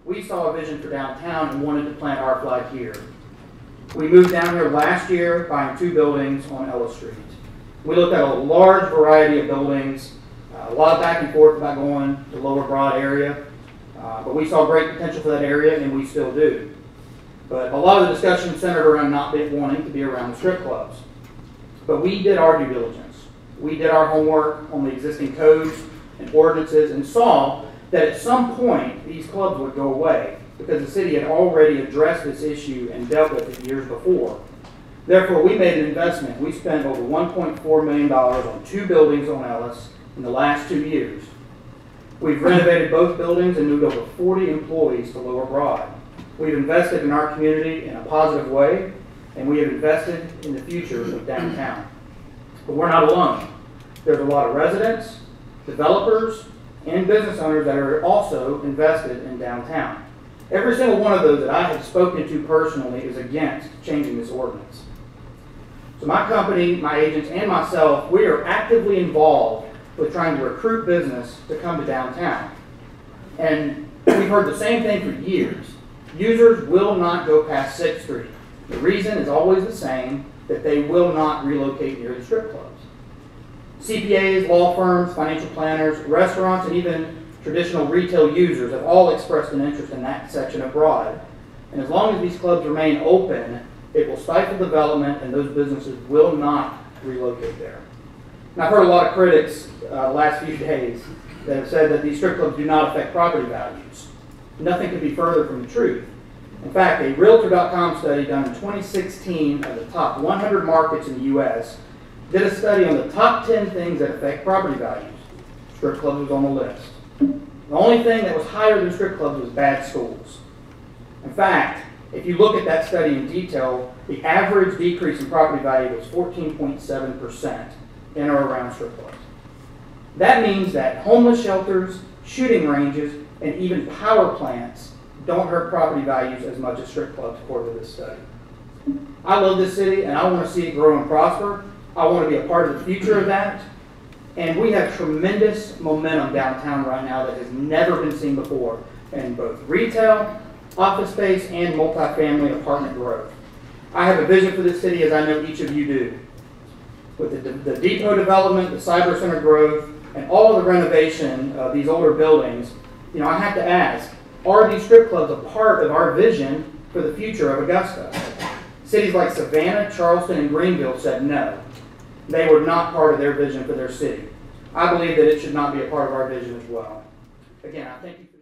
we saw a vision for downtown and wanted to plant our flag here. We moved down here last year, buying 2 buildings on Ellis Street. We looked at a large variety of buildings, a lot of back and forth about going to Lower Broad area, but we saw great potential for that area, and we still do. But a lot of the discussion centered around not wanting to be around strip clubs. But we did our due diligence. We did our homework on the existing codes and ordinances and saw that at some point these clubs would go away because the city had already addressed this issue and dealt with it years before. Therefore, we made an investment. We spent over $1.4 million on 2 buildings on Ellis in the last 2 years. We've renovated both buildings and moved over 40 employees to Lower Broad. We've invested in our community in a positive way, and we have invested in the future of downtown. But we're not alone. There's a lot of residents, developers, and business owners that are also invested in downtown. Every single one of those that I have spoken to personally is against changing this ordinance. So my company, my agents, and myself, we are actively involved with trying to recruit business to come to downtown. And we've heard the same thing for years. Users will not go past 6th Street. The reason is always the same, that they will not relocate near the strip clubs. CPAs, law firms, financial planners, restaurants, and even traditional retail users have all expressed an interest in that section of Broad. And as long as these clubs remain open, it will stifle development and those businesses will not relocate there. And I've heard a lot of critics the last few days that have said that these strip clubs do not affect property values. Nothing could be further from the truth. In fact, a Realtor.com study done in 2016 of the top 100 markets in the U.S. did a study on the top 10 things that affect property values. Strip clubs was on the list. The only thing that was higher than strip clubs was bad schools. In fact, if you look at that study in detail, the average decrease in property value was 14.7% in or around strip clubs. That means that homeless shelters, shooting ranges, and even power plants don't hurt property values as much as strip clubs, according to this study. I love this city, and I want to see it grow and prosper. I want to be a part of the future of that. And we have tremendous momentum downtown right now that has never been seen before in both retail, office space, and multifamily apartment growth. I have a vision for this city, as I know each of you do. With the depot development, the cyber center growth, and all of the renovation of these older buildings, I have to ask, are these strip clubs a part of our vision for the future of Augusta? Cities like Savannah, Charleston, and Greenville said no. They were not part of their vision for their city. I believe that it should not be a part of our vision as well. Again, I thank you.